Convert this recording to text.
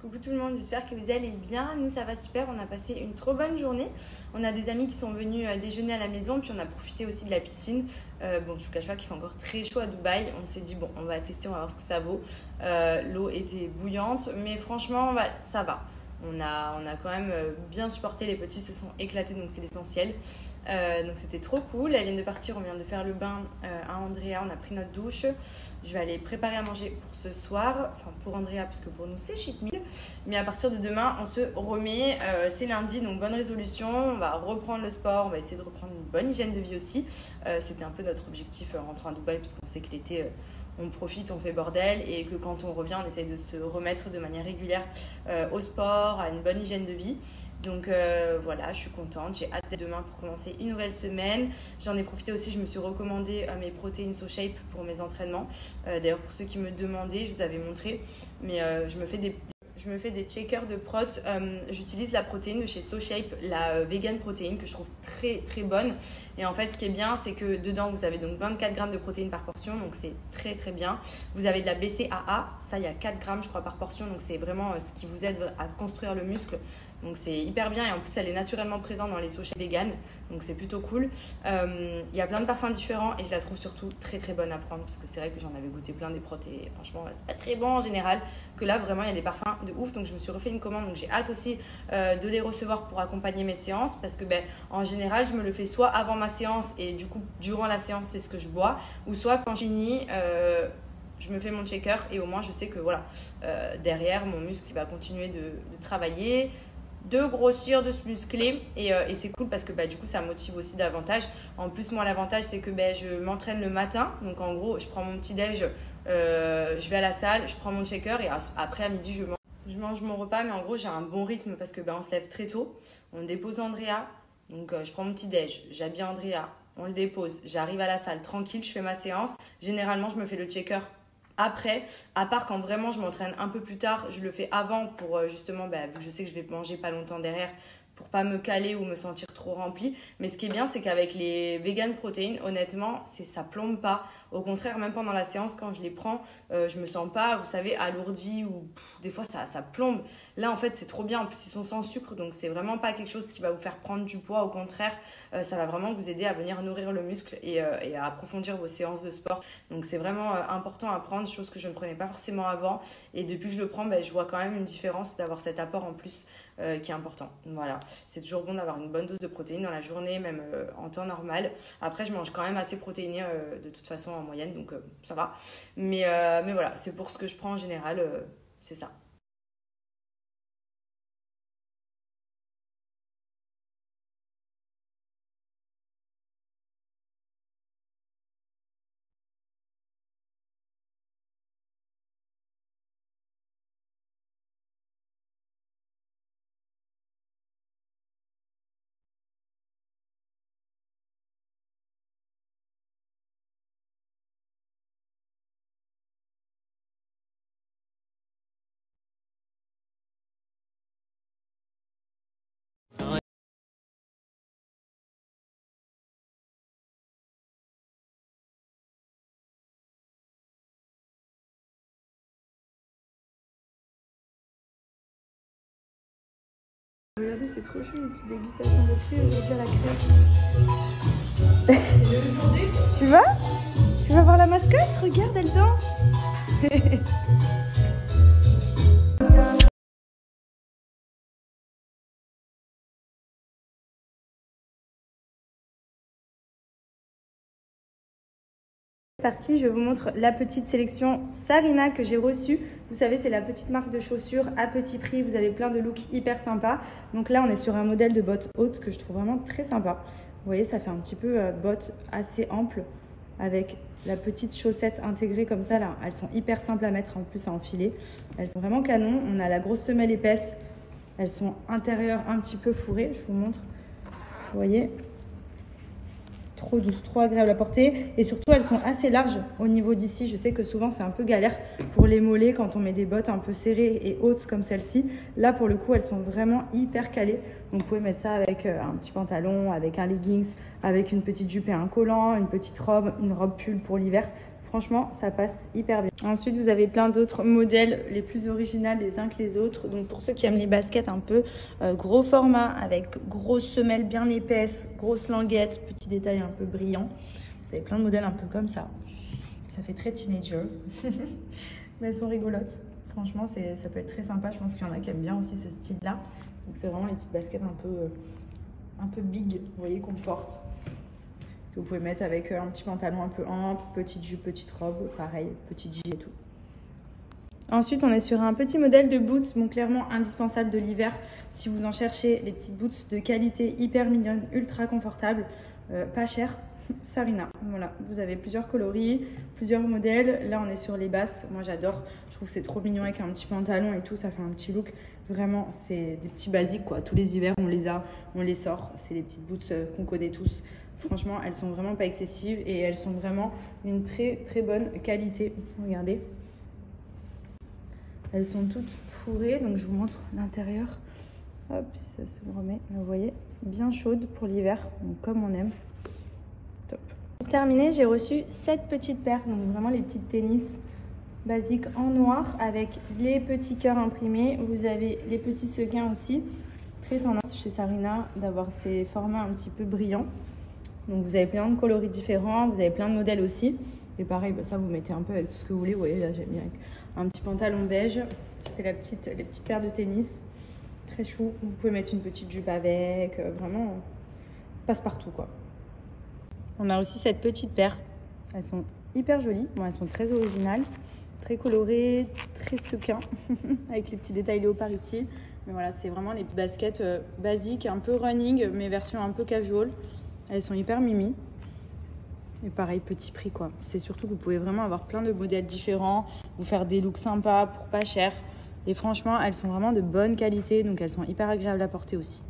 Coucou tout le monde, j'espère que vous allez bien. Nous ça va super, on a passé une trop bonne journée. On a des amis qui sont venus déjeuner à la maison, puis on a profité aussi de la piscine. Bon, je vous cache pas qu'il fait encore très chaud à Dubaï. On s'est dit bon, on va tester, on va voir ce que ça vaut. L'eau était bouillante, mais franchement ça va. On a quand même bien supporté, les petits se sont éclatés, donc c'est l'essentiel. Donc c'était trop cool. Elles viennent de partir, on vient de faire le bain à Andrea, on a pris notre douche. Je vais aller préparer à manger pour ce soir, enfin pour Andrea puisque pour nous c'est cheat meal. Mais à partir de demain on se remet, c'est lundi, donc bonne résolution, on va reprendre le sport, on va essayer de reprendre une bonne hygiène de vie aussi. C'était un peu notre objectif en rentrant à Dubaï, puisqu'on sait que l'été on profite, on fait bordel, et que quand on revient on essaye de se remettre de manière régulière au sport, à une bonne hygiène de vie. Donc voilà, je suis contente, j'ai hâte d'être demain pour commencer une nouvelle semaine. J'en ai profité aussi, je me suis recommandé mes protéines SoShape pour mes entraînements. D'ailleurs pour ceux qui me demandaient, je vous avais montré, mais je me fais des checkers de prot. J'utilise la protéine de chez SoShape, la vegan protéine, que je trouve très très bonne. Et en fait, ce qui est bien, c'est que dedans, vous avez donc 24 grammes de protéines par portion, donc c'est très très bien. Vous avez de la BCAA, ça il y a 4 grammes je crois par portion, donc c'est vraiment ce qui vous aide à construire le muscle. Donc c'est hyper bien, et en plus elle est naturellement présente dans les SoShape vegan, donc c'est plutôt cool. Il y a plein de parfums différents et je la trouve surtout très très bonne à prendre, parce que c'est vrai que j'en avais goûté plein des prots et franchement c'est pas très bon en général, que là vraiment il y a des parfums de ouf. Donc je me suis refait une commande, donc j'ai hâte aussi de les recevoir pour accompagner mes séances, parce que en général je me le fais soit avant ma séance et du coup durant la séance c'est ce que je bois, ou soit quand je finis je me fais mon checker et au moins je sais que voilà, derrière mon muscle il va continuer de travailler, de grossir, de se muscler, et c'est cool parce que du coup ça motive aussi davantage. En plus moi l'avantage c'est que je m'entraîne le matin, donc en gros je prends mon petit déj, je vais à la salle, je prends mon checker et après à midi je mange mon repas. Mais en gros j'ai un bon rythme parce que on se lève très tôt, on dépose Andrea, donc je prends mon petit déj, j'habille Andrea, on le dépose, j'arrive à la salle tranquille, je fais ma séance. Généralement je me fais le checker après, à part quand vraiment je m'entraîne un peu plus tard, je le fais avant pour justement, vu que je sais que je vais manger pas longtemps derrière, pour pas me caler ou me sentir trop remplie. Mais ce qui est bien, c'est qu'avec les vegan protéines, honnêtement, ça plombe pas. Au contraire, même pendant la séance, quand je les prends, je me sens pas, vous savez, alourdie, ou des fois ça plombe. Là, en fait, c'est trop bien. En plus, ils sont sans sucre, donc c'est vraiment pas quelque chose qui va vous faire prendre du poids. Au contraire, ça va vraiment vous aider à venir nourrir le muscle et à approfondir vos séances de sport. Donc c'est vraiment important à prendre, chose que je ne prenais pas forcément avant. Et depuis que je le prends, je vois quand même une différence d'avoir cet apport en plus qui est important. Voilà, c'est toujours bon d'avoir une bonne dose de protéines dans la journée, même en temps normal. Après, je mange quand même assez protéiné de toute façon en moyenne, donc ça va. Mais voilà, c'est pour ce que je prends en général, c'est ça. Regardez, c'est trop chou, une petite dégustation de fruits aujourd'hui à la crèche. Tu vas? Tu vas voir la mascotte? Regarde, elle danse. Parti, je vous montre la petite sélection Sarina que j'ai reçue. Vous savez, c'est la petite marque de chaussures à petit prix. Vous avez plein de looks hyper sympas. Donc là, on est sur un modèle de bottes hautes que je trouve vraiment très sympa. Vous voyez, ça fait un petit peu bottes assez ample avec la petite chaussette intégrée comme ça. Là, elles sont hyper simples à mettre, en plus à enfiler. Elles sont vraiment canon. On a la grosse semelle épaisse. Elles sont intérieures un petit peu fourrées. Je vous montre. Vous voyez, trop douce, trop agréable à porter, et surtout elles sont assez larges au niveau d'ici. Je sais que souvent c'est un peu galère pour les mollets quand on met des bottes un peu serrées et hautes comme celle-ci. Là pour le coup elles sont vraiment hyper calées, donc vous pouvez mettre ça avec un petit pantalon, avec un leggings, avec une petite jupe et un collant, une petite robe, une robe pull pour l'hiver. Franchement, ça passe hyper bien. Ensuite, vous avez plein d'autres modèles, les plus originaux les uns que les autres. Donc pour ceux qui aiment les baskets un peu gros format, avec grosses semelles bien épaisses, grosses languettes, petits détails un peu brillants. Vous avez plein de modèles un peu comme ça. Ça fait très teenagers. Mais elles sont rigolotes. Franchement, ça peut être très sympa. Je pense qu'il y en a qui aiment bien aussi ce style-là. Donc c'est vraiment les petites baskets un peu big, vous voyez, qu'on porte. Que vous pouvez mettre avec un petit pantalon un peu ample, petite jupe, petite robe, pareil, petit jean et tout. Ensuite, on est sur un petit modèle de boots, bon, clairement indispensable de l'hiver. Si vous en cherchez, les petites boots de qualité, hyper mignonnes, ultra confortables, pas chères. Sarina, voilà, vous avez plusieurs coloris, plusieurs modèles. Là, on est sur les basses. Moi, j'adore. Je trouve que c'est trop mignon avec un petit pantalon et tout. Ça fait un petit look. Vraiment, c'est des petits basiques, quoi. Tous les hivers, on les a, on les sort. C'est les petites boots qu'on connaît tous. Franchement, elles sont vraiment pas excessives et elles sont vraiment d'une très très bonne qualité. Regardez. Elles sont toutes fourrées. Donc, je vous montre l'intérieur. Hop, si ça se remet. Vous voyez, bien chaude pour l'hiver, comme on aime. Top. Pour terminer, j'ai reçu cette petite paire, donc vraiment les petites tennis basiques en noir avec les petits cœurs imprimés. Vous avez les petits sequins aussi. Très tendance chez Sarina d'avoir ces formats un petit peu brillants. Donc vous avez plein de coloris différents, vous avez plein de modèles aussi. Et pareil, bah ça vous mettez un peu avec tout ce que vous voulez. Vous voyez, là j'aime bien avec un petit pantalon beige. Ça fait les petites paires de tennis. Très chou. Vous pouvez mettre une petite jupe avec. Vraiment, passe-partout quoi. On a aussi cette petite paire. Elles sont hyper jolies. Bon, elles sont très originales, très colorées, très sequins, avec les petits détails léopard ici. Mais voilà, c'est vraiment les petites baskets basiques, un peu running, mais version un peu casual. Elles sont hyper mimi. Et pareil, petit prix quoi. C'est surtout que vous pouvez vraiment avoir plein de modèles différents, vous faire des looks sympas pour pas cher. Et franchement, elles sont vraiment de bonne qualité, donc elles sont hyper agréables à porter aussi.